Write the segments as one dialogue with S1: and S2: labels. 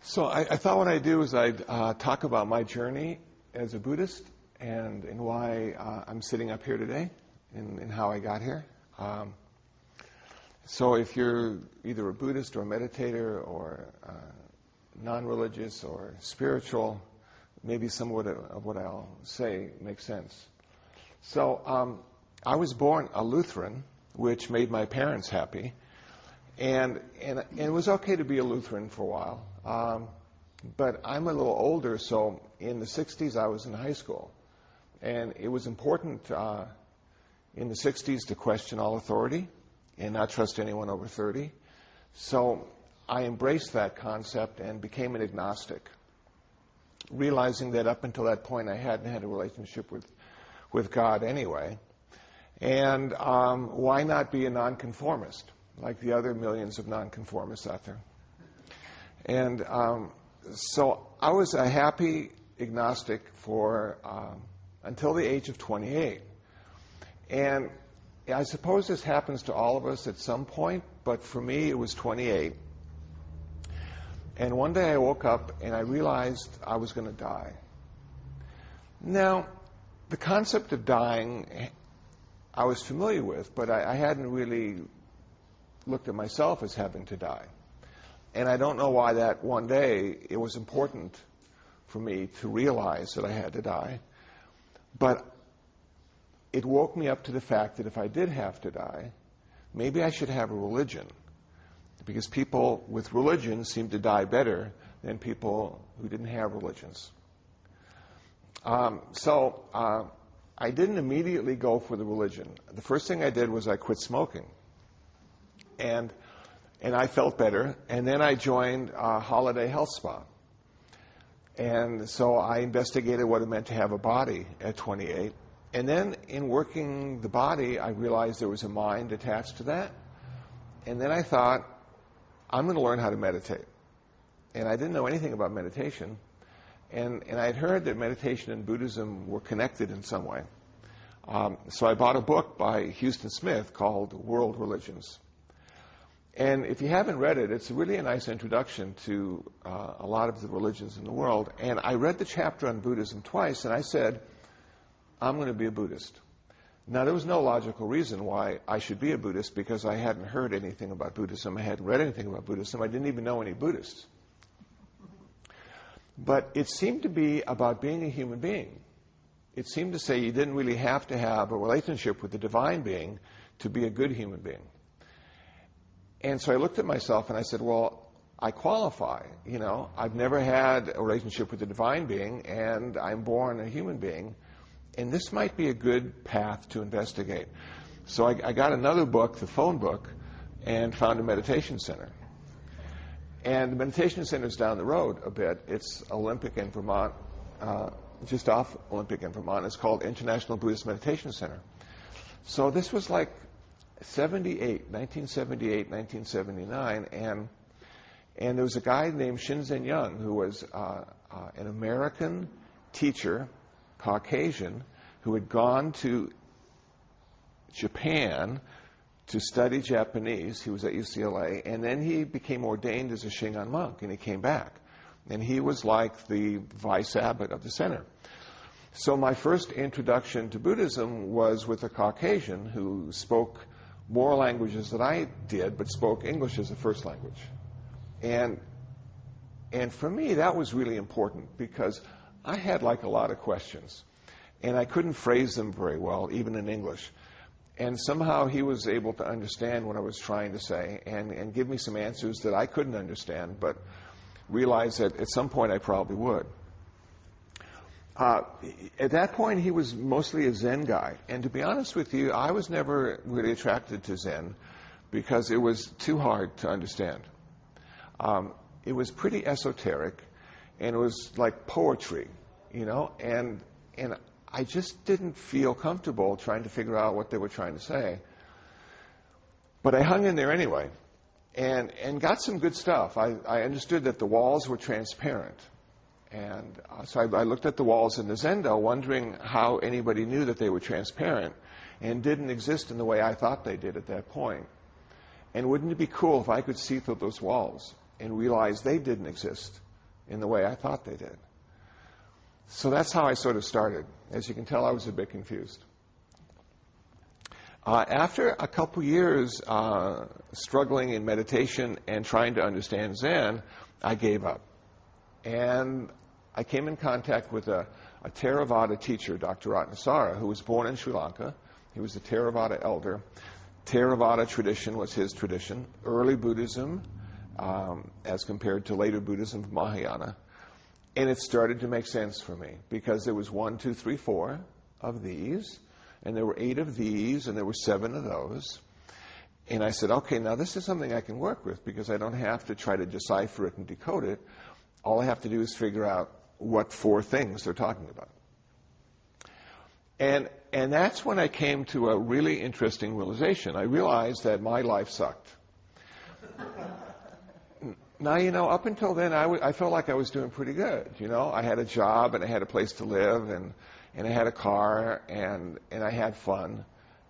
S1: So I thought what I'd do is I'd talk about my journey as a Buddhist and why I'm sitting up here today and how I got here. So if you're either a Buddhist or a meditator or non-religious or spiritual, maybe some of what I'll say makes sense. So I was born a Lutheran, which made my parents happy. And it was okay to be a Lutheran for a while. But I'm a little older, so in the 60s I was in high school. And it was important in the 60s to question all authority and not trust anyone over 30. So I embraced that concept and became an agnostic, realizing that up until that point I hadn't had a relationship with God anyway. And why not be a nonconformist, like the other millions of nonconformists out there? And so I was a happy agnostic for until the age of 28. And I suppose this happens to all of us at some point, but for me it was 28. And one day I woke up and I realized I was going to die. Now, the concept of dying I was familiar with, but I hadn't really looked at myself as having to die. And I don't know why that one day it was important for me to realize that I had to die. But it woke me up to the fact that if I did have to die, maybe I should have a religion. Because people with religion seem to die better than people who didn't have religions. So I didn't immediately go for the religion. The first thing I did was I quit smoking. And I felt better. And then I joined a holiday health spa. And so I investigated what it meant to have a body at 28. And then in working the body, I realized there was a mind attached to that. And then I thought, I'm going to learn how to meditate. And I didn't know anything about meditation. And I had heard that meditation and Buddhism were connected in some way. So I bought a book by Houston Smith called World Religions. And if you haven't read it, it's really a nice introduction to a lot of the religions in the world. And I read the chapter on Buddhism twice, and I said, I'm going to be a Buddhist. Now, there was no logical reason why I should be a Buddhist, because I hadn't heard anything about Buddhism. I hadn't read anything about Buddhism. I didn't even know any Buddhists. But it seemed to be about being a human being. It seemed to say you didn't really have to have a relationship with the divine being to be a good human being. And so I looked at myself and I said, well, I qualify. You know, I've never had a relationship with the divine being, and I'm born a human being. And this might be a good path to investigate. So I got another book, the phone book, and found a meditation center. And the meditation center is down the road a bit. It's Olympic in Vermont, just off Olympic in Vermont. It's called International Buddhist Meditation Center. So this was like 1978, 1979, and there was a guy named Shinzen Young who was an American teacher, Caucasian, who had gone to Japan to study Japanese. He was at UCLA, and then he became ordained as a Shingon monk, and he came back. And he was like the vice abbot of the center. So my first introduction to Buddhism was with a Caucasian who spoke more languages than I did, but spoke English as a first language. And for me, that was really important, because I had like a lot of questions, and I couldn't phrase them very well, even in English. And somehow he was able to understand what I was trying to say and give me some answers that I couldn't understand, but realized that at some point I probably would. At that point, he was mostly a Zen guy. And to be honest with you, I was never really attracted to Zen because it was too hard to understand. It was pretty esoteric, and it was like poetry, you know, and I just didn't feel comfortable trying to figure out what they were trying to say. But I hung in there anyway and got some good stuff. I understood that the walls were transparent. And so I looked at the walls in the Zendo, wondering how anybody knew that they were transparent and didn't exist in the way I thought they did at that point. And wouldn't it be cool if I could see through those walls and realize they didn't exist in the way I thought they did. So that's how I sort of started. As you can tell, I was a bit confused. After a couple years struggling in meditation and trying to understand Zen, I gave up. And I came in contact with a Theravada teacher, Dr. Ratnasara, who was born in Sri Lanka. He was a Theravada elder. Theravada tradition was his tradition. Early Buddhism, as compared to later Buddhism of Mahayana. And it started to make sense for me, because there was 1, 2, 3, 4 of these, and there were 8 of these, and there were 7 of those. And I said, okay, now this is something I can work with, because I don't have to try to decipher it and decode it. All I have to do is figure out what 4 things they're talking about. And that's when I came to a really interesting realization. I realized that my life sucked. Now, up until then, I felt like I was doing pretty good. I had a job, and I had a place to live, and I had a car, and I had fun.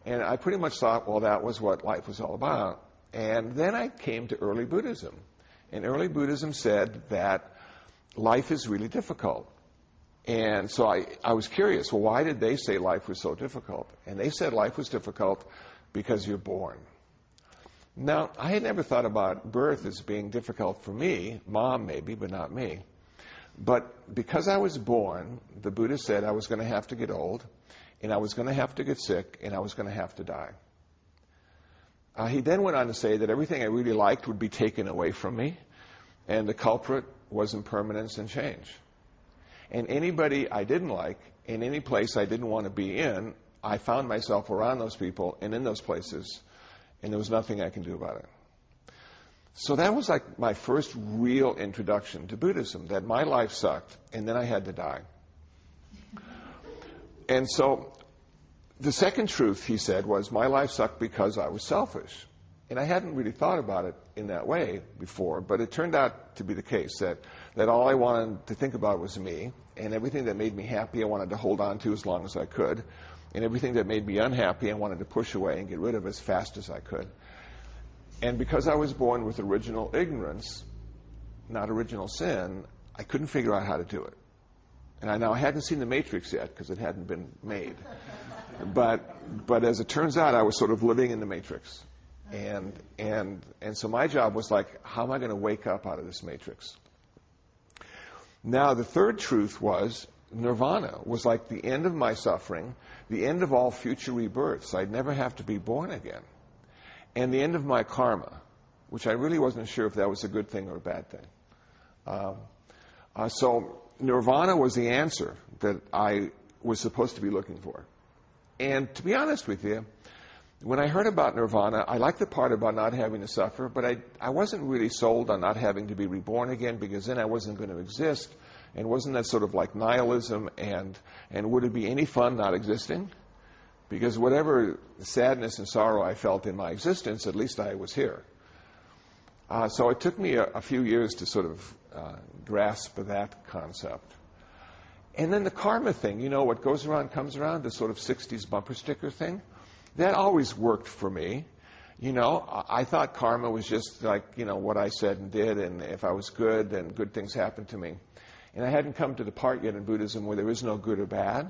S1: And I pretty much thought, well, that was what life was all about. And then I came to early Buddhism. And early Buddhism said that life is really difficult. And so I was curious, well, why did they say life was so difficult? And they said life was difficult because you're born. Now, I had never thought about birth as being difficult for me. Mom, maybe, but not me. But because I was born, the Buddha said I was going to have to get old, and I was going to have to get sick, and I was going to have to die. He then went on to say that everything I really liked would be taken away from me, and the culprit was impermanence and change. And anybody I didn't like, in any place I didn't want to be in, I found myself around those people and in those places, and there was nothing I can do about it. So that was like my first real introduction to Buddhism, that my life sucked, and then I had to die. And so the second truth, he said, was my life sucked because I was selfish. And I hadn't really thought about it in that way before, but it turned out to be the case, that all I wanted to think about was me, and everything that made me happy I wanted to hold on to as long as I could, and everything that made me unhappy I wanted to push away and get rid of as fast as I could. And because I was born with original ignorance, not original sin, I couldn't figure out how to do it. And I hadn't seen The Matrix yet, because it hadn't been made. But as it turns out, I was sort of living in the Matrix. And so my job was like, how am I going to wake up out of this Matrix? Now, the third truth was Nirvana was like the end of my suffering, the end of all future rebirths. I'd never have to be born again. And the end of my karma, which I really wasn't sure if that was a good thing or a bad thing. So Nirvana was the answer that I was supposed to be looking for. And to be honest with you, when I heard about Nirvana, I liked the part about not having to suffer, but I wasn't really sold on not having to be reborn again, because then I wasn't going to exist. And wasn't that sort of like nihilism, and would it be any fun not existing? Because whatever sadness and sorrow I felt in my existence, at least I was here. So it took me a few years to sort of grasp that concept. And then the karma thing, what goes around comes around, the sort of 60s bumper sticker thing, that always worked for me. I thought karma was just like, what I said and did, and if I was good, then good things happened to me. And I hadn't come to the part yet in Buddhism where there is no good or bad.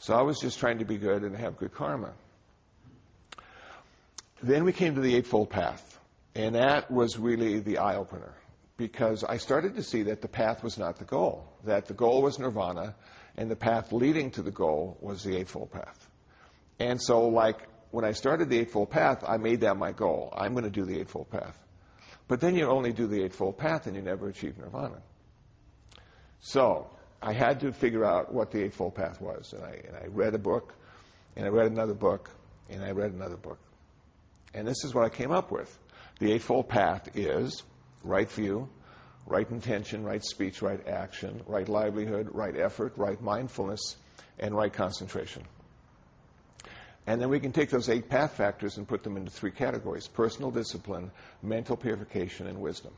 S1: So I was just trying to be good and have good karma. Then we came to the Eightfold Path. And that was really the eye-opener. Because I started to see that the path was not the goal. That the goal was Nirvana, and the path leading to the goal was the Eightfold Path. And so, when I started the Eightfold Path, I made that my goal. I'm going to do the Eightfold Path. But then you only do the Eightfold Path and you never achieve Nirvana. So I had to figure out what the Eightfold Path was. And I read a book, and I read another book, and I read another book. And this is what I came up with. The Eightfold Path is right view, right intention, right speech, right action, right livelihood, right effort, right mindfulness, and right concentration. And then we can take those 8 path factors and put them into 3 categories: personal discipline, mental purification, and wisdom.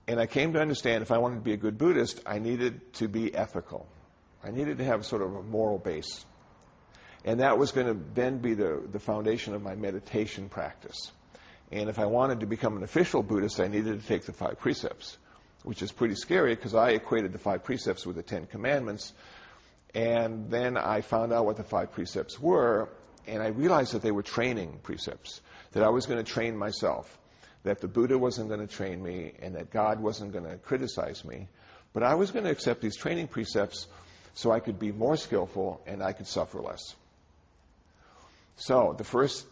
S1: And I came to understand if I wanted to be a good Buddhist, I needed to be ethical. I needed to have sort of a moral base. And that was going to then be the foundation of my meditation practice. And if I wanted to become an official Buddhist, I needed to take the 5 precepts, which is pretty scary because I equated the 5 precepts with the 10 commandments. And then I found out what the 5 precepts were, and I realized that they were training precepts, that I was going to train myself, that the Buddha wasn't going to train me, and that God wasn't going to criticize me. But I was going to accept these training precepts so I could be more skillful and I could suffer less. So the first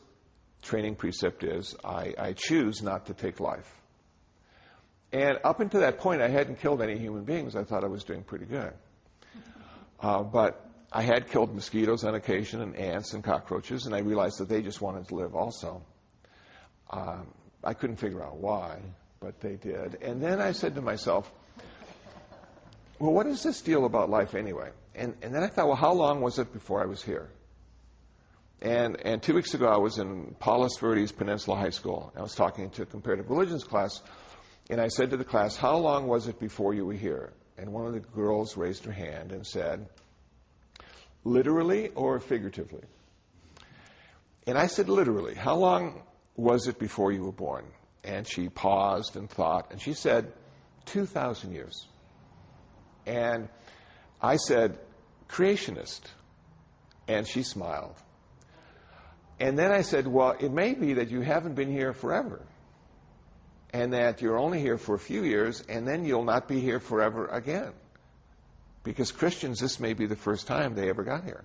S1: training precept is, I choose not to take life. And up until that point, I hadn't killed any human beings. I thought I was doing pretty good. But I had killed mosquitoes on occasion, and ants and cockroaches, and I realized that they just wanted to live also. I couldn't figure out why, but they did. And then I said to myself, well, what is this deal about life anyway? And then I thought, well, how long was it before I was here? And 2 weeks ago, I was in Palos Verdes Peninsula High School. I was talking to a comparative religions class, and I said to the class, how long was it before you were here? And one of the girls raised her hand and said, literally or figuratively? And I said, literally. How long was it before you were born? And she paused and thought, and she said, 2,000 years. And I said, creationist. And she smiled. And then I said, well, it may be that you haven't been here forever, and that you're only here for a few years, and then you'll not be here forever again. Because Christians, this may be the first time they ever got here.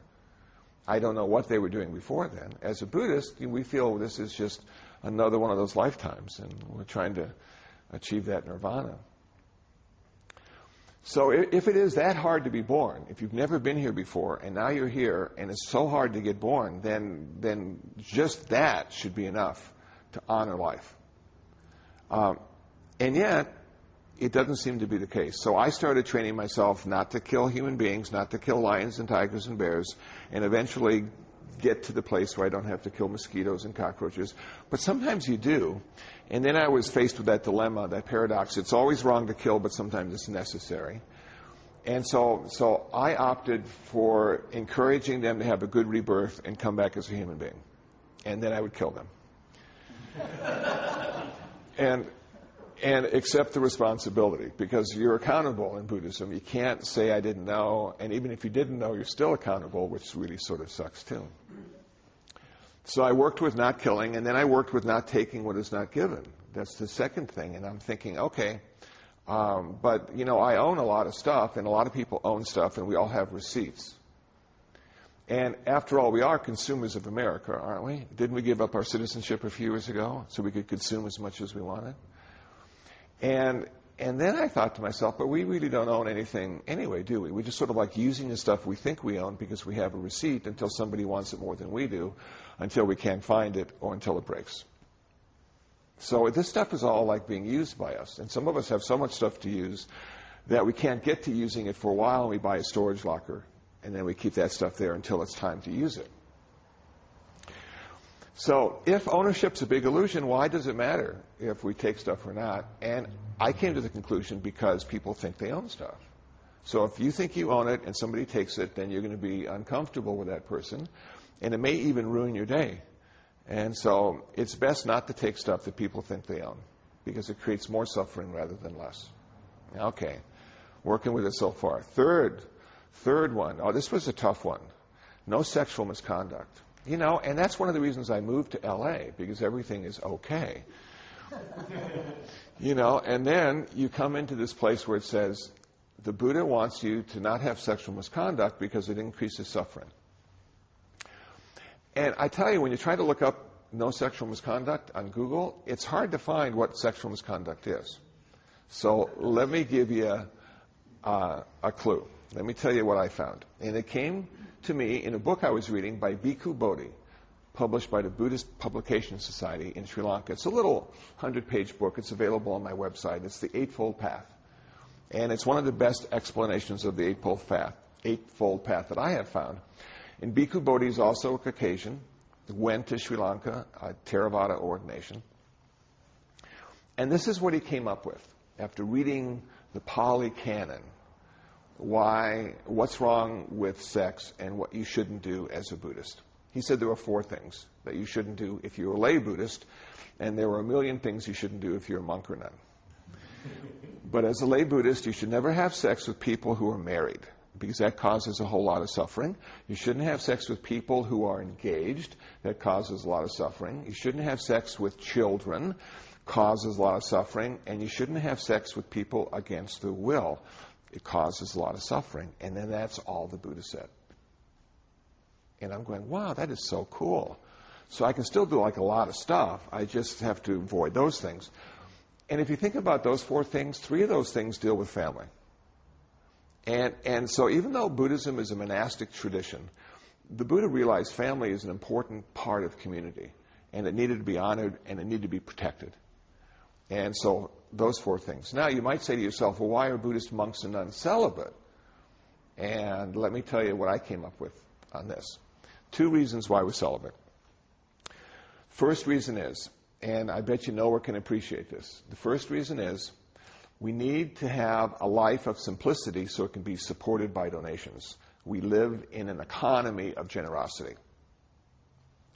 S1: I don't know what they were doing before then. As a Buddhist, we feel this is just another one of those lifetimes, and we're trying to achieve that nirvana. So if it is that hard to be born, if you've never been here before, and now you're here, and it's so hard to get born, then just that should be enough to honor life. And yet, it doesn't seem to be the case. So I started training myself not to kill human beings, not to kill lions and tigers and bears, and eventually get to the place where I don't have to kill mosquitoes and cockroaches. But sometimes you do. And then I was faced with that dilemma, that paradox. It's always wrong to kill, but sometimes it's necessary. And so I opted for encouraging them to have a good rebirth and come back as a human being. And then I would kill them. And accept the responsibility, because you're accountable in Buddhism. You can't say, I didn't know, and even if you didn't know, you're still accountable, which really sort of sucks too. So I worked with not killing, and then I worked with not taking what is not given. That's the second thing, and I'm thinking, okay, but, I own a lot of stuff, and a lot of people own stuff, and we all have receipts. And after all, we are consumers of America, aren't we? Didn't we give up our citizenship a few years ago so we could consume as much as we wanted? And then I thought to myself, but we really don't own anything anyway, do we? We just sort of like using the stuff we think we own because we have a receipt until somebody wants it more than we do, until we can't find it, or until it breaks. So this stuff is all like being used by us. And some of us have so much stuff to use that we can't get to using it for a while, and we buy a storage locker, and then we keep that stuff there until it's time to use it. So if ownership's a big illusion, why does it matter if we take stuff or not? And I came to the conclusion because people think they own stuff. So if you think you own it and somebody takes it, then you're going to be uncomfortable with that person, and it may even ruin your day. And so it's best not to take stuff that people think they own, because it creates more suffering rather than less. Okay, working with it so far. Third one. Oh, this was a tough one. No sexual misconduct. And that's one of the reasons I moved to L.A., because everything is okay. And then you come into this place where it says, the Buddha wants you to not have sexual misconduct because it increases suffering. And I tell you, when you try to look up no sexual misconduct on Google, it's hard to find what sexual misconduct is. So let me give you a clue. Let me tell you what I found. And it came to me in a book I was reading by Bhikkhu Bodhi, published by the Buddhist Publication Society in Sri Lanka. It's a little 100-page book. It's available on my website. It's the Eightfold Path. And it's one of the best explanations of the Eightfold Path that I have found. And Bhikkhu Bodhi is also a Caucasian, went to Sri Lanka, a Theravada ordination. And this is what he came up with after reading the Pali Canon. What's wrong with sex and what you shouldn't do as a Buddhist. He said there were 4 things that you shouldn't do if you're a lay Buddhist, and there were a million things you shouldn't do if you're a monk or nun. But as a lay Buddhist, you should never have sex with people who are married, because that causes a whole lot of suffering. You shouldn't have sex with people who are engaged. That causes a lot of suffering. You shouldn't have sex with children. Causes a lot of suffering. And you shouldn't have sex with people against their will. It causes a lot of suffering. And then that's all the Buddha said. And I'm going, wow, that is so cool. So I can still do like a lot of stuff. I just have to avoid those things. And if you think about those 4 things, 3 of those things deal with family. And so even though Buddhism is a monastic tradition, the Buddha realized family is an important part of community. And it needed to be honored and it needed to be protected. And so those 4 things. Now you might say to yourself, well, why are Buddhist monks and nuns celibate? And let me tell you what I came up with on this. 2 reasons why we're celibate. First reason is, and I bet you Noah can appreciate this. The first reason is we need to have a life of simplicity so it can be supported by donations. We live in an economy of generosity.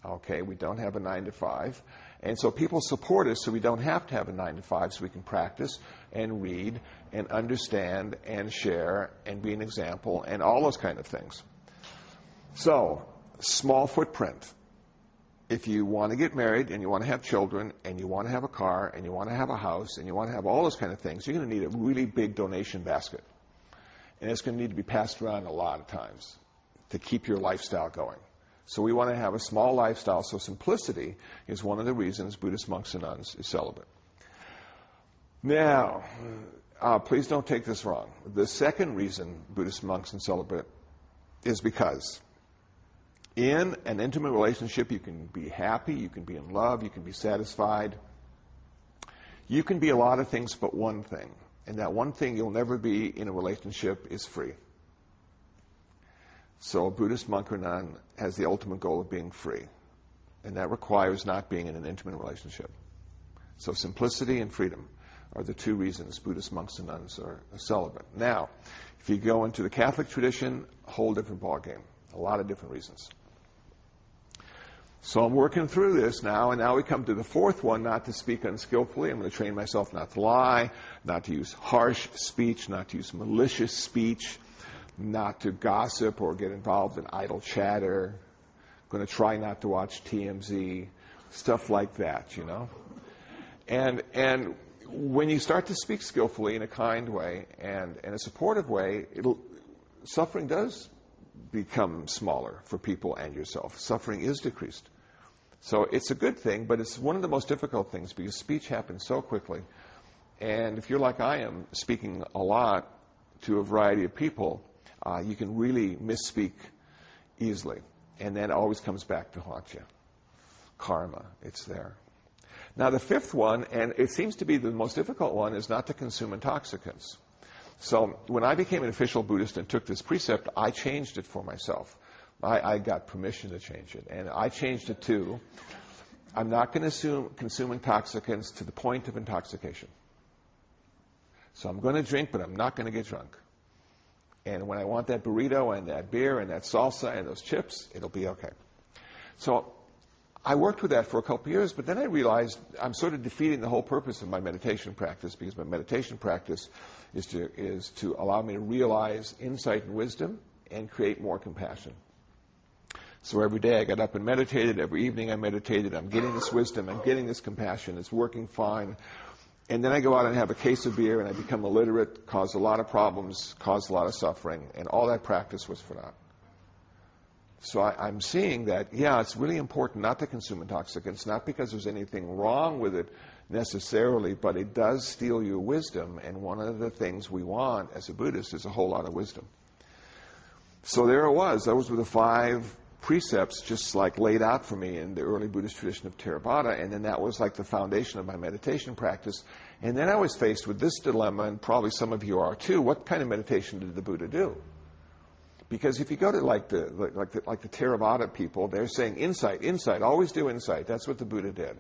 S1: Okay, we don't have a 9-to-5. And so people support us so we don't have to have a 9-to-5, so we can practice and read and understand and share and be an example and all those kind of things. So, small footprint. If you want to get married and you want to have children and you want to have a car and you want to have a house and you want to have all those kind of things, you're going to need a really big donation basket. And it's going to need to be passed around a lot of times to keep your lifestyle going. So we want to have a small lifestyle. So simplicity is one of the reasons Buddhist monks and nuns is celibate. Now, please don't take this wrong. The second reason Buddhist monks and celibate is because in an intimate relationship, you can be happy, you can be in love, you can be satisfied. You can be a lot of things but one thing. And that one thing you'll never be in a relationship is free. So a Buddhist monk or nun has the ultimate goal of being free. And that requires not being in an intimate relationship. So simplicity and freedom are the 2 reasons Buddhist monks and nuns are celibate. Now, if you go into the Catholic tradition, a whole different ballgame. A lot of different reasons. So I'm working through this now, and now we come to the 4th one, not to speak unskillfully. I'm going to train myself not to lie, not to use harsh speech, not to use malicious speech, not to gossip or get involved in idle chatter. I'm going to try not to watch TMZ, stuff like that, you know. And when you start to speak skillfully in a kind way and in a supportive way, suffering does become smaller for people and yourself. Suffering is decreased. So it's a good thing, but it's one of the most difficult things because speech happens so quickly. And if you're like I am, speaking a lot to a variety of people, you can really misspeak easily. And then it always comes back to haunt you. Karma, it's there. Now the 5th one, and it seems to be the most difficult one, is not to consume intoxicants. So when I became an official Buddhist and took this precept, I changed it for myself. I got permission to change it. And I changed it to, I'm not going to consume intoxicants to the point of intoxication. So I'm going to drink, but I'm not going to get drunk. And when I want that burrito and that beer and that salsa and those chips, it'll be okay. So I worked with that for a couple of years, but then I realized I'm sort of defeating the whole purpose of my meditation practice, because my meditation practice is to allow me to realize insight and wisdom and create more compassion. So every day I got up and meditated. Every evening I meditated. I'm getting this wisdom. I'm getting this compassion. It's working fine. And then I go out and have a case of beer and I become illiterate, cause a lot of problems, cause a lot of suffering. And all that practice was for that. So I'm seeing that, yeah, it's really important not to consume intoxicants, not because there's anything wrong with it necessarily, but it does steal your wisdom. And one of the things we want as a Buddhist is a whole lot of wisdom. So there it was. Those were the 5 precepts just like laid out for me in the early Buddhist tradition of Theravada, and then that was like the foundation of my meditation practice. And then I was faced with this dilemma, and probably some of you are too. What kind of meditation did the Buddha do? Because if you go to like the Theravada people, they're saying insight, insight, always do insight. That's what the Buddha did.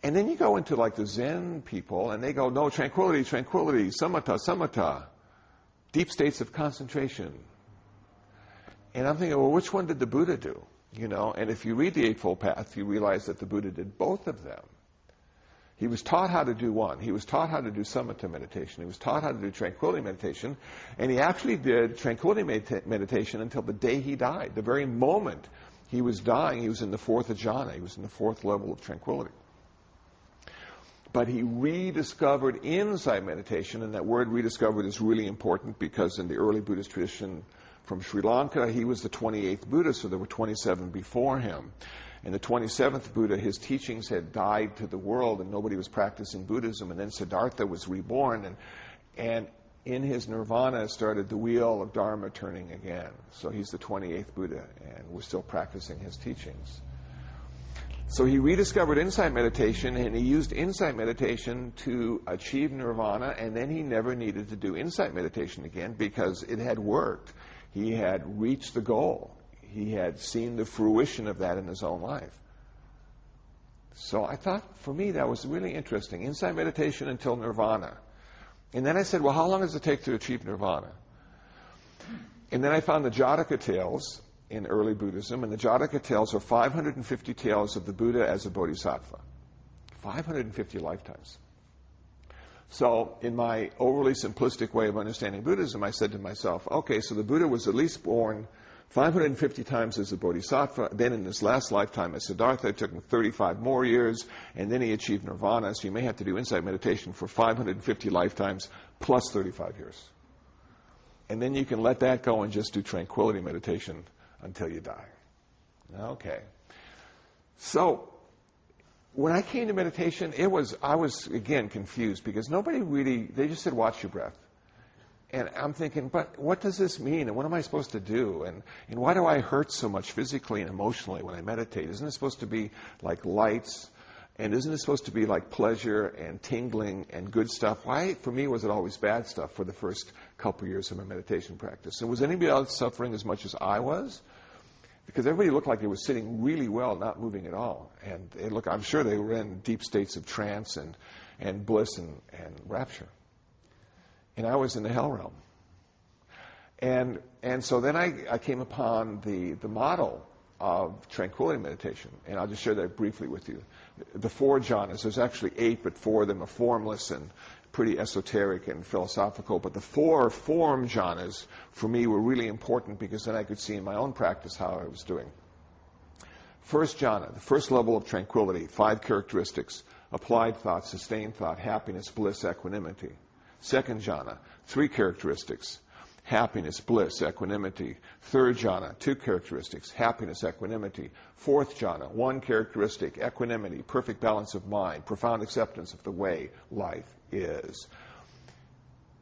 S1: And then you go into like the Zen people, and they go, no, tranquility, tranquility, samatha, samatha, deep states of concentration. And I'm thinking, well, which one did the Buddha do? You know, and if you read the Eightfold Path, you realize that the Buddha did both of them. He was taught how to do one. He was taught how to do samatha meditation. He was taught how to do tranquility meditation. And he actually did tranquility meditation until the day he died. The very moment he was dying, he was in the fourth jhana. He was in the fourth level of tranquility. But he rediscovered insight meditation, and that word rediscovered is really important because in the early Buddhist tradition from Sri Lanka, he was the 28th Buddha, so there were 27 before him. And the 27th Buddha, his teachings had died to the world, and nobody was practicing Buddhism. And then Siddhartha was reborn, and in his nirvana started the wheel of Dharma turning again. So he's the 28th Buddha, and we're still practicing his teachings. So he rediscovered insight meditation, and he used insight meditation to achieve nirvana, and then he never needed to do insight meditation again because it had worked. He had reached the goal. He had seen the fruition of that in his own life. So I thought, for me, that was really interesting. Insight meditation until nirvana. And then I said, well, how long does it take to achieve nirvana? And then I found the Jataka Tales in early Buddhism, and the Jataka Tales are 550 tales of the Buddha as a bodhisattva. 550 lifetimes. So in my overly simplistic way of understanding Buddhism, I said to myself, okay, so the Buddha was at least born 550 times as a bodhisattva. Then in his last lifetime as Siddhartha, it took him 35 more years, and then he achieved nirvana. So you may have to do insight meditation for 550 lifetimes plus 35 years. And then you can let that go and just do tranquility meditation until you die. Okay. So when I came to meditation, I was again confused because nobody really, they just said, watch your breath. And I'm thinking, but what does this mean? And what am I supposed to do? And why do I hurt so much physically and emotionally when I meditate? Isn't it supposed to be like lights? And isn't it supposed to be like pleasure and tingling and good stuff? Why, for me, was it always bad stuff for the first couple years of my meditation practice? And was anybody else suffering as much as I was? Because everybody looked like they were sitting really well, not moving at all. And I'm sure they were in deep states of trance and bliss and rapture. And I was in the hell realm. And so then I came upon the model of tranquility meditation. And I'll just share that briefly with you. The 4 jhanas, there's actually 8, but 4 of them are formless and pretty esoteric and philosophical. But the 4 form jhanas, for me, were really important because then I could see in my own practice how I was doing. First jhana, the first level of tranquility, 5 characteristics: applied thought, sustained thought, happiness, bliss, equanimity. Second jhana, 3 characteristics: happiness, bliss, equanimity. Third jhana, 2 characteristics: happiness, equanimity. Fourth jhana, 1 characteristic: equanimity, perfect balance of mind, profound acceptance of the way life is.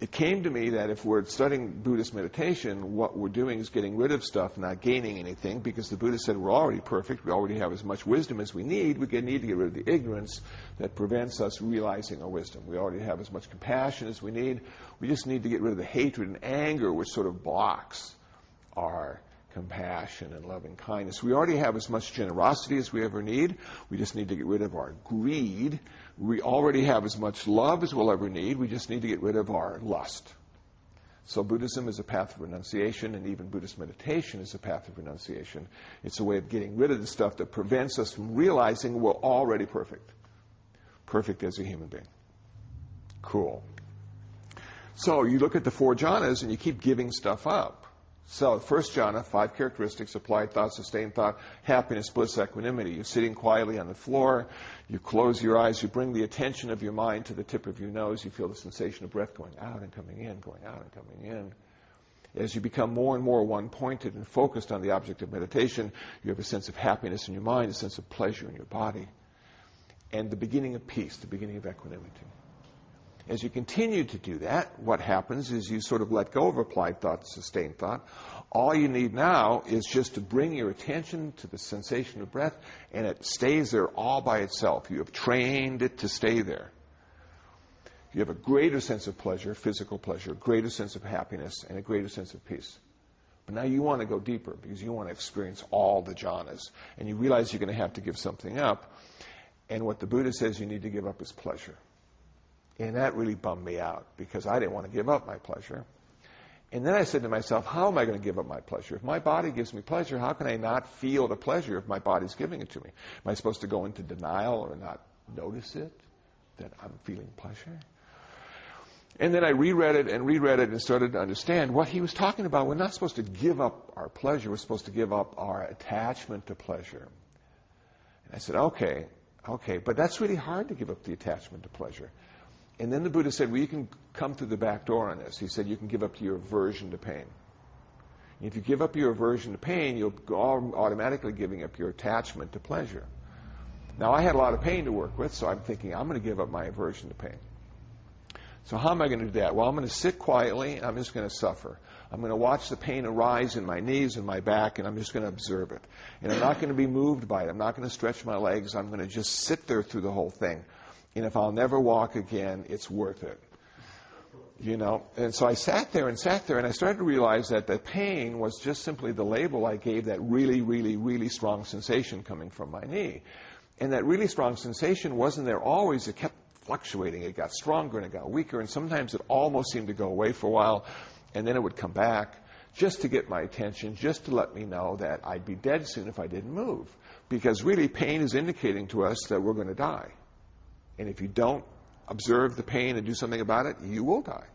S1: It came to me that if we're studying Buddhist meditation, what we're doing is getting rid of stuff, not gaining anything, because the Buddha said we're already perfect, we already have as much wisdom as we need. We need to get rid of the ignorance that prevents us realizing our wisdom. We already have as much compassion as we need. We just need to get rid of the hatred and anger which sort of blocks our compassion and loving kindness. We already have as much generosity as we ever need. We just need to get rid of our greed. We already have as much love as we'll ever need. We just need to get rid of our lust. So Buddhism is a path of renunciation, and even Buddhist meditation is a path of renunciation. It's a way of getting rid of the stuff that prevents us from realizing we're already perfect. Perfect as a human being. Cool. So you look at the 4 jhanas and you keep giving stuff up. So, first jhana, 5 characteristics: applied thought, sustained thought, happiness, bliss, equanimity. You're sitting quietly on the floor. You close your eyes. You bring the attention of your mind to the tip of your nose. You feel the sensation of breath going out and coming in, going out and coming in. As you become more and more one-pointed and focused on the object of meditation, you have a sense of happiness in your mind, a sense of pleasure in your body, and the beginning of peace, the beginning of equanimity. As you continue to do that, what happens is you sort of let go of applied thought, sustained thought. All you need now is just to bring your attention to the sensation of breath, and it stays there all by itself. You have trained it to stay there. You have a greater sense of pleasure, physical pleasure, a greater sense of happiness, and a greater sense of peace. But now you want to go deeper because you want to experience all the jhanas. And you realize you're going to have to give something up. And what the Buddha says you need to give up is pleasure. And that really bummed me out because I didn't want to give up my pleasure. And then I said to myself, how am I going to give up my pleasure? If my body gives me pleasure, how can I not feel the pleasure if my body's giving it to me? Am I supposed to go into denial or not notice it? that I'm feeling pleasure? And then I reread it and started to understand what he was talking about. We're not supposed to give up our pleasure. We're supposed to give up our attachment to pleasure. And I said, okay, but that's really hard to give up the attachment to pleasure. And then the Buddha said, well, you can come through the back door on this. He said, you can give up your aversion to pain. And if you give up your aversion to pain, you'll go automatically giving up your attachment to pleasure. Now, I had a lot of pain to work with, so I'm thinking, I'm going to give up my aversion to pain. So how am I going to do that? Well, I'm going to sit quietly, and I'm just going to suffer. I'm going to watch the pain arise in my knees and my back, and I'm just going to observe it. And I'm not going to be moved by it. I'm not going to stretch my legs. I'm going to just sit there through the whole thing. And if I'll never walk again, it's worth it. You know? And so I sat there, and I started to realize that the pain was just simply the label I gave that really, really, really strong sensation coming from my knee. And that really strong sensation wasn't there always. It kept fluctuating. It got stronger and it got weaker, and sometimes it almost seemed to go away for a while, and then it would come back just to get my attention, just to let me know that I'd be dead soon if I didn't move. Because really, pain is indicating to us that we're going to die. And if you don't observe the pain and do something about it, you will die.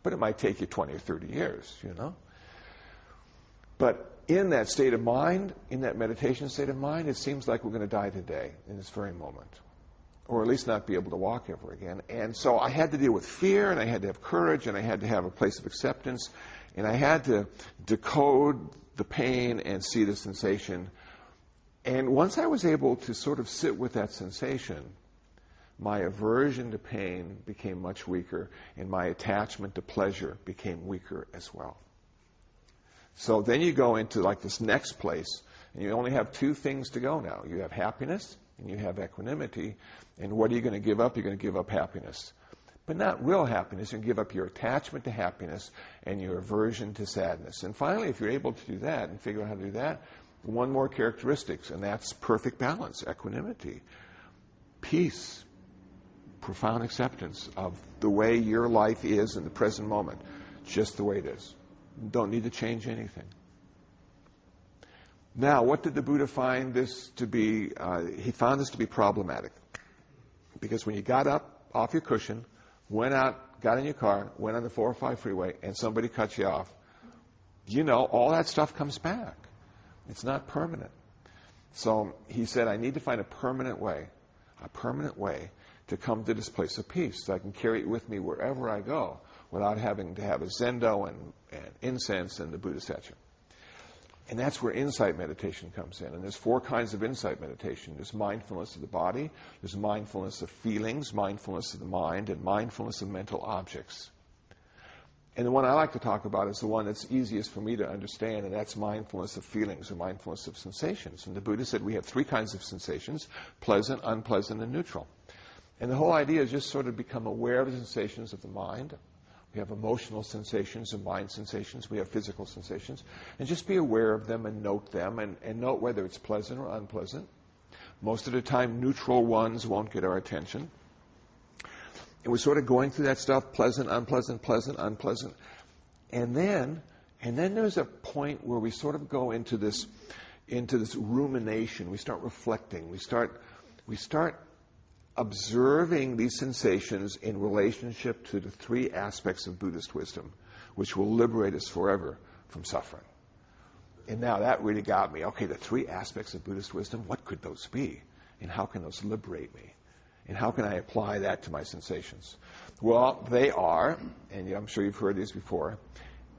S1: But it might take you 20 or 30 years, you know. But in that state of mind, in that meditation state of mind, it seems like we're going to die today, in this very moment. Or at least not be able to walk ever again. And so I had to deal with fear, and I had to have courage, and I had to have a place of acceptance, and I had to decode the pain and see the sensation. And once I was able to sort of sit with that sensation, my aversion to pain became much weaker, and my attachment to pleasure became weaker as well. So then you go into like this next place, and you only have two things to go now. You have happiness, and you have equanimity. And what are you going to give up? You're going to give up happiness. But not real happiness. You're going to give up your attachment to happiness and your aversion to sadness. And finally, if you're able to do that and figure out how to do that, one more characteristic, and that's perfect balance, equanimity, peace, profound acceptance of the way your life is in the present moment, just the way it is. You don't need to change anything. Now, what did the Buddha find this to be? He found this to be problematic. Because when you got up off your cushion, went out, got in your car, went on the 405 freeway, and somebody cut you off, you know, all that stuff comes back. It's not permanent. So he said, I need to find a permanent way to come to this place of peace so I can carry it with me wherever I go without having to have a zendo and incense and the Buddha statue. And that's where insight meditation comes in. And there's 4 kinds of insight meditation. There's mindfulness of the body, there's mindfulness of feelings, mindfulness of the mind, and mindfulness of mental objects. And the one I like to talk about is the one that's easiest for me to understand, and that's mindfulness of feelings or mindfulness of sensations. And the Buddha said we have 3 kinds of sensations: pleasant, unpleasant, and neutral. And the whole idea is just sort of become aware of the sensations of the mind. We have emotional sensations and mind sensations. We have physical sensations. And just be aware of them and note them and note whether it's pleasant or unpleasant. Most of the time, neutral ones won't get our attention. And we're sort of going through that stuff, pleasant, unpleasant, pleasant, unpleasant. And then there's a point where we sort of go into this rumination. We start reflecting. We start observing these sensations in relationship to the 3 aspects of Buddhist wisdom, which will liberate us forever from suffering. And now that really got me. Okay, the 3 aspects of Buddhist wisdom, what could those be? And how can those liberate me? And how can I apply that to my sensations? Well, they are, and I'm sure you've heard these before,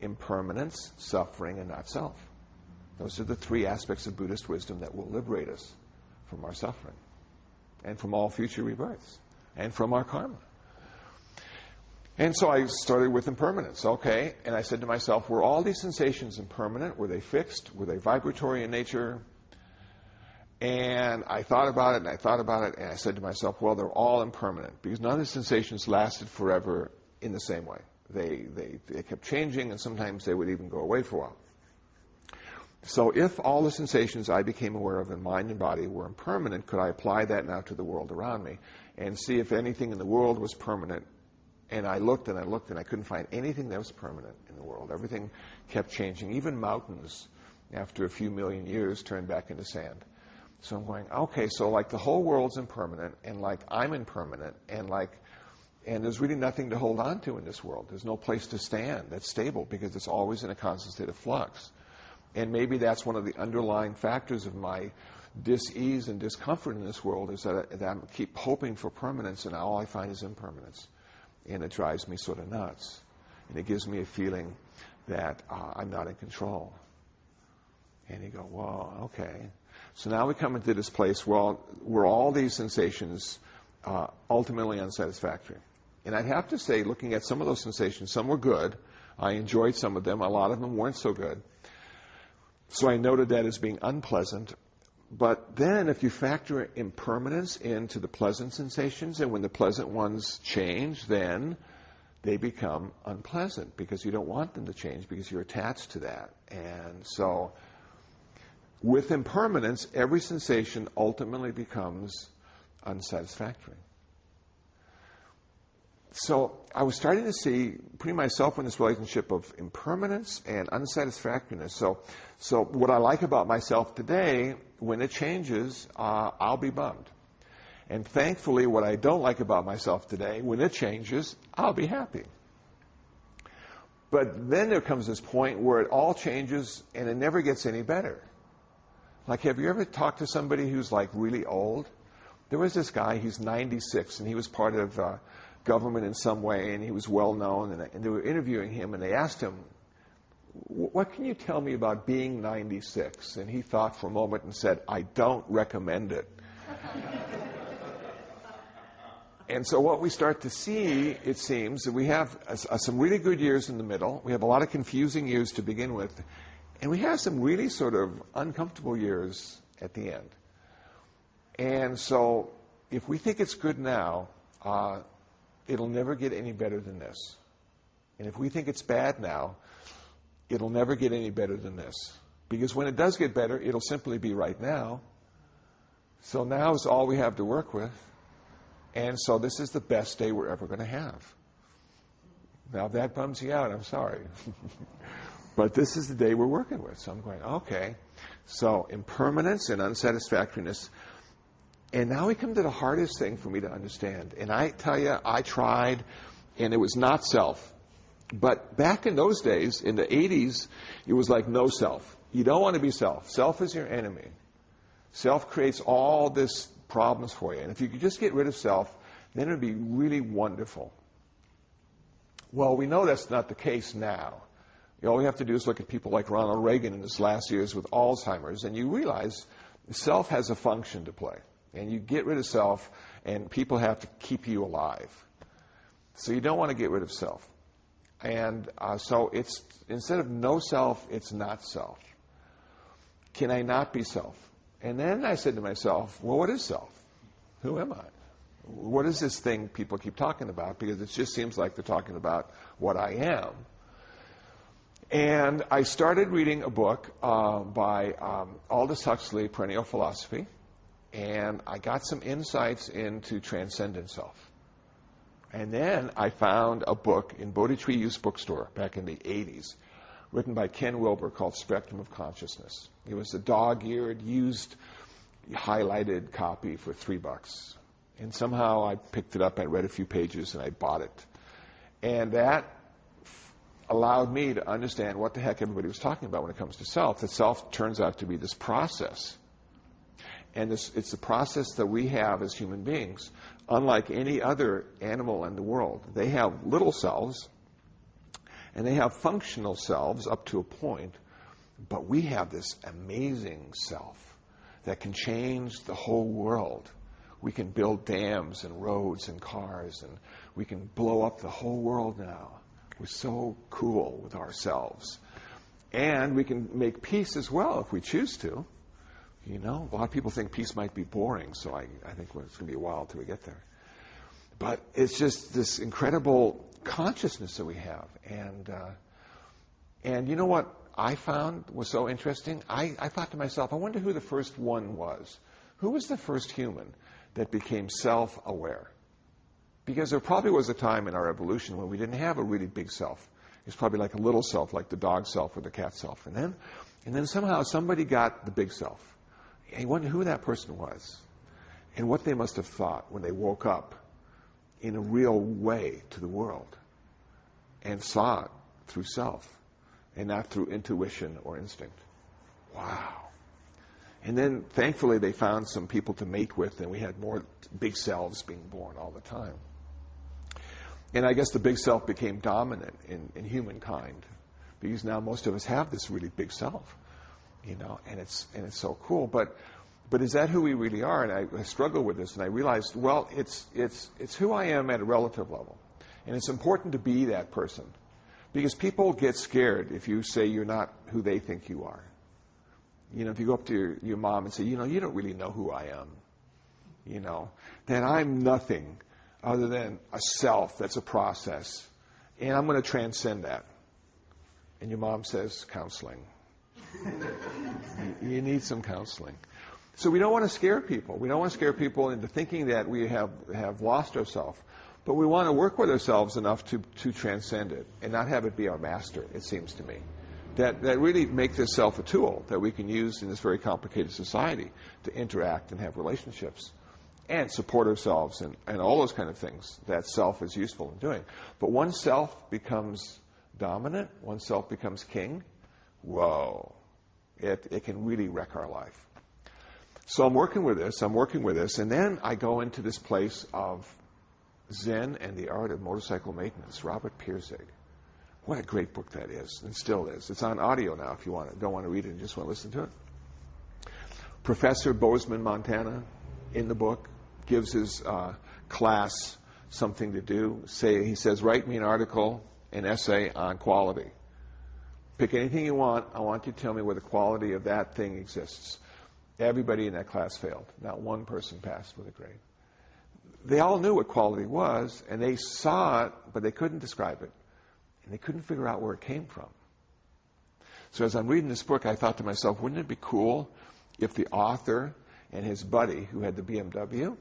S1: impermanence, suffering, and not self. Those are the 3 aspects of Buddhist wisdom that will liberate us from our suffering, and from all future rebirths, and from our karma. And so I started with impermanence, okay, and I said to myself, were all these sensations impermanent? Were they fixed? Were they vibratory in nature? And I thought about it, and I said to myself, well, they're all impermanent, because none of the sensations lasted forever in the same way. They kept changing, and sometimes they would even go away for a while. So if all the sensations I became aware of in mind and body were impermanent, could I apply that now to the world around me and see if anything in the world was permanent? And I looked and I looked and I couldn't find anything that was permanent in the world. Everything kept changing. Even mountains, after a few million years, turned back into sand. So I'm going, okay, so like the whole world's impermanent, and like I'm impermanent, and there's really nothing to hold on to in this world. There's no place to stand that's stable because it's always in a constant state of flux. And maybe that's one of the underlying factors of my dis-ease and discomfort in this world, is that I keep hoping for permanence, and all I find is impermanence. And it drives me sort of nuts. And it gives me a feeling that I'm not in control. And you go, well, okay. So now we come into this place where all these sensations ultimately unsatisfactory. And I'd have to say, looking at some of those sensations, some were good. I enjoyed some of them. A lot of them weren't so good. So I noted that as being unpleasant. But then if you factor impermanence into the pleasant sensations, and when the pleasant ones change, then they become unpleasant because you don't want them to change because you're attached to that. And so with impermanence, every sensation ultimately becomes unsatisfactory. So I was starting to see, putting myself in this relationship of impermanence and unsatisfactoriness. So what I like about myself today, when it changes, I'll be bummed. And thankfully, what I don't like about myself today, when it changes, I'll be happy. But then there comes this point where it all changes and it never gets any better. Like, have you ever talked to somebody who's like really old? There was this guy, he's 96, and he was part of government in some way, and he was well known, and they were interviewing him, and they asked him, what can you tell me about being 96? And he thought for a moment and said, I don't recommend it. And so what we start to see, it seems, that we have some really good years in the middle. We have a lot of confusing years to begin with. And we have some really sort of uncomfortable years at the end. And so if we think it's good now, it'll never get any better than this. And if we think it's bad now, it'll never get any better than this. Because when it does get better, it'll simply be right now. So now is all we have to work with. And so this is the best day we're ever going to have. Now, if that bums you out, I'm sorry. But this is the day we're working with. So I'm going, okay. So impermanence and unsatisfactoriness. And now we come to the hardest thing for me to understand. And I tell you, I tried, and it was not self. But back in those days, in the 80s, it was like no self. You don't want to be self. Self is your enemy. Self creates all this problems for you. And if you could just get rid of self, then it would be really wonderful. Well, we know that's not the case now. All we have to do is look at people like Ronald Reagan in his last years with Alzheimer's, and you realize self has a function to play. And you get rid of self, and people have to keep you alive. So you don't want to get rid of self. And so it's, instead of no self, it's not self. Can I not be self? And then I said to myself, well, what is self? Who am I? What is this thing people keep talking about? Because it just seems like they're talking about what I am. And I started reading a book by Aldous Huxley, Perennial Philosophy. And I got some insights into transcendent self. And then I found a book in Bodhi Tree Used Bookstore back in the 80s, written by Ken Wilber, called Spectrum of Consciousness. It was a dog-eared, used, highlighted copy for $3. And somehow I picked it up, I read a few pages, and I bought it. And that allowed me to understand what the heck everybody was talking about when it comes to self. That self turns out to be this process. And it's the process that we have as human beings. Unlike any other animal in the world, they have little selves, and they have functional selves up to a point, but we have this amazing self that can change the whole world. We can build dams and roads and cars, and we can blow up the whole world now. We're so cool with ourselves. And we can make peace as well if we choose to. You know, a lot of people think peace might be boring, so I think it's going to be a while till we get there. But it's just this incredible consciousness that we have. And you know what I found was so interesting? I thought to myself, I wonder who the first one was. Who was the first human that became self-aware? Because there probably was a time in our evolution when we didn't have a really big self. It was probably like a little self, like the dog self or the cat self. And then somehow somebody got the big self. And you wonder who that person was and what they must have thought when they woke up in a real way to the world and saw it through self and not through intuition or instinct. Wow. And then, thankfully, they found some people to mate with, and we had more big selves being born all the time. And I guess the big self became dominant in humankind, because now most of us have this really big self, and it's so cool. But is that who we really are? And I struggle with this, and I realized, well, it's who I am at a relative level, and it's important to be that person, because people get scared if you say you're not who they think you are. If you go up to your mom and say, you don't really know who I am, then I'm nothing other than a self that's a process, and I'm going to transcend that. And your mom says, counseling. You need some counseling. So we don't want to scare people. We don't want to scare people into thinking that we have lost ourselves. But we want to work with ourselves enough to transcend it and not have it be our master, it seems to me. That really make this self a tool that we can use in this very complicated society to interact and have relationships and support ourselves and all those kind of things that self is useful in doing. But once self becomes dominant, once self becomes king, whoa, it can really wreck our life. So I'm working with this, and then I go into this place of Zen and the Art of Motorcycle Maintenance, Robert Pirsig. What a great book that is, and still is. It's on audio now if you don't want to read it and just want to listen to it. Professor Bozeman, Montana, in the book, gives his class something to do. He says, write me an article, an essay on quality. Pick anything you want. I want you to tell me where the quality of that thing exists. Everybody in that class failed. Not one person passed with a grade. They all knew what quality was, and they saw it, but they couldn't describe it. And they couldn't figure out where it came from. So as I'm reading this book, I thought to myself, wouldn't it be cool if the author and his buddy, who had the BMW,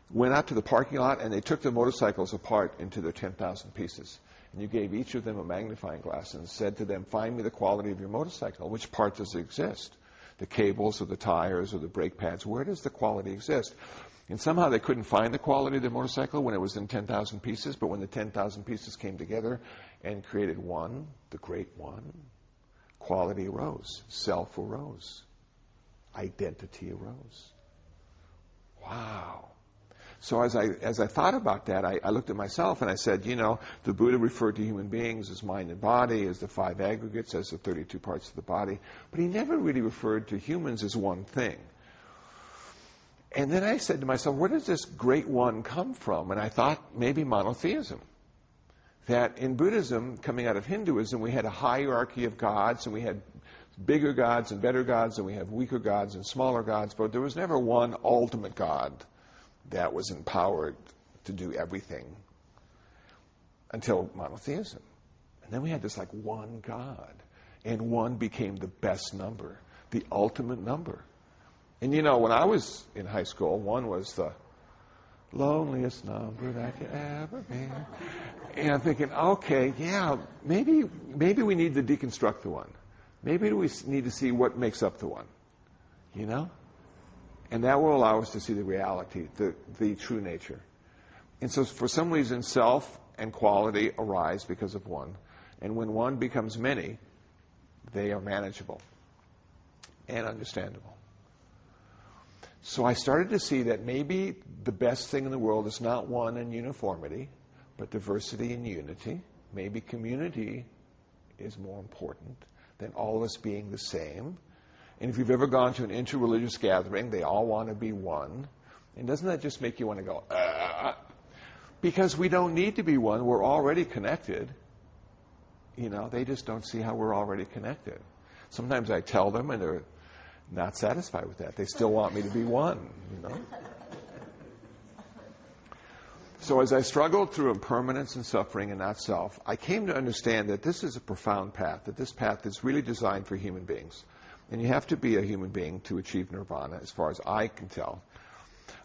S1: went out to the parking lot and they took the motorcycles apart into their 10,000 pieces. And you gave each of them a magnifying glass and said to them, find me the quality of your motorcycle. Which part does it exist? The cables or the tires or the brake pads? Where does the quality exist? And somehow they couldn't find the quality of the motorcycle when it was in 10,000 pieces, but when the 10,000 pieces came together and created one, the great one, quality arose, self arose, identity arose. Wow. So as I thought about that, I looked at myself and I said, the Buddha referred to human beings as mind and body, as the 5 aggregates, as the 32 parts of the body, but he never really referred to humans as one thing. And then I said to myself, where does this great one come from? And I thought maybe monotheism. That in Buddhism, coming out of Hinduism, we had a hierarchy of gods, and we had bigger gods and better gods, and we have weaker gods and smaller gods, but there was never one ultimate god that was empowered to do everything until monotheism. And then we had this one God, and one became the best number, the ultimate number. And when I was in high school, one was the loneliest number that could ever be. And I'm thinking, okay, yeah, maybe we need to deconstruct the one. Maybe we need to see what makes up the one, And that will allow us to see the reality, the true nature. And so for some reason, self and quality arise because of one. And when one becomes many, they are manageable and understandable. So I started to see that maybe the best thing in the world is not one and uniformity, but diversity and unity. Maybe community is more important than all of us being the same. And if you've ever gone to an interreligious gathering, they all want to be one. And doesn't that just make you want to go, Because we don't need to be one. We're already connected. They just don't see how we're already connected. Sometimes I tell them, and they're not satisfied with that. They still want me to be one, So as I struggled through impermanence and suffering and not self, I came to understand that this is a profound path, that this path is really designed for human beings. And you have to be a human being to achieve nirvana, as far as I can tell.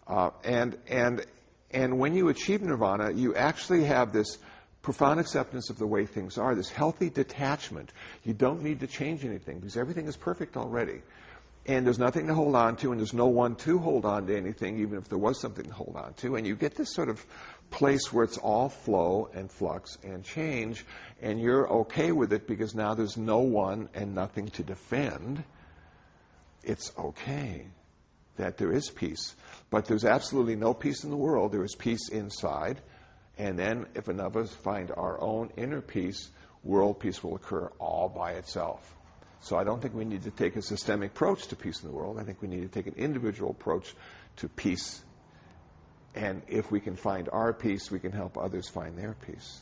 S1: And when you achieve nirvana, you actually have this profound acceptance of the way things are, this healthy detachment. You don't need to change anything because everything is perfect already. And there's nothing to hold on to, and there's no one to hold on to anything, even if there was something to hold on to. And you get this sort of place where it's all flow and flux and change, and you're okay with it because now there's no one and nothing to defend. It's okay that there is peace. But there's absolutely no peace in the world. There is peace inside. And then if enough of us find our own inner peace, world peace will occur all by itself. So I don't think we need to take a systemic approach to peace in the world. I think we need to take an individual approach to peace. And if we can find our peace, we can help others find their peace.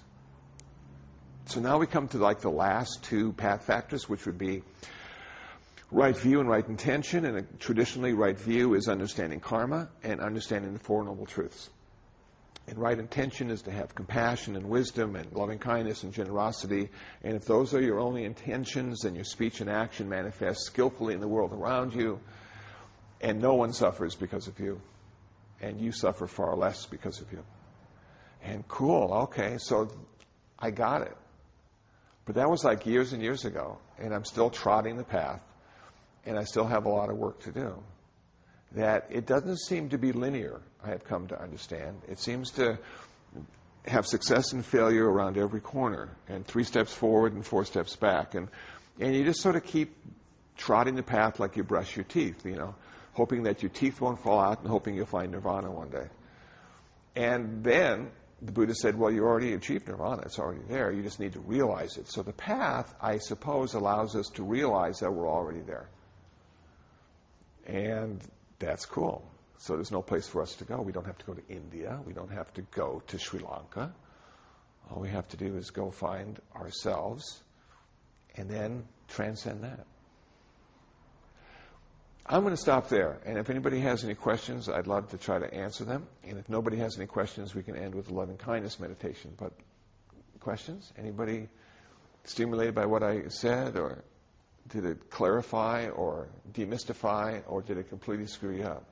S1: So now we come to like the last two path factors, which would be right view and right intention. And traditionally, right view is understanding karma and understanding the Four Noble Truths. And right intention is to have compassion and wisdom and loving kindness and generosity. And if those are your only intentions, then your speech and action manifest skillfully in the world around you. And no one suffers because of you. And you suffer far less because of you. And cool, okay, so I got it. But that was like years and years ago. And I'm still trotting the path. And I still have a lot of work to do. That it doesn't seem to be linear, I have come to understand. It seems to have success and failure around every corner, and 3 steps forward and 4 steps back. And you just sort of keep trotting the path like you brush your teeth, hoping that your teeth won't fall out and hoping you'll find Nirvana one day. And then the Buddha said, well, you already achieved Nirvana. It's already there. You just need to realize it. So the path, I suppose, allows us to realize that we're already there. And that's cool. So there's no place for us to go. We don't have to go to India. We don't have to go to Sri Lanka. All we have to do is go find ourselves and then transcend that. I'm going to stop there. And if anybody has any questions, I'd love to try to answer them. And if nobody has any questions, we can end with the loving kindness meditation. But questions? Anybody stimulated by what I said, or did it clarify or demystify, or did it completely screw you up?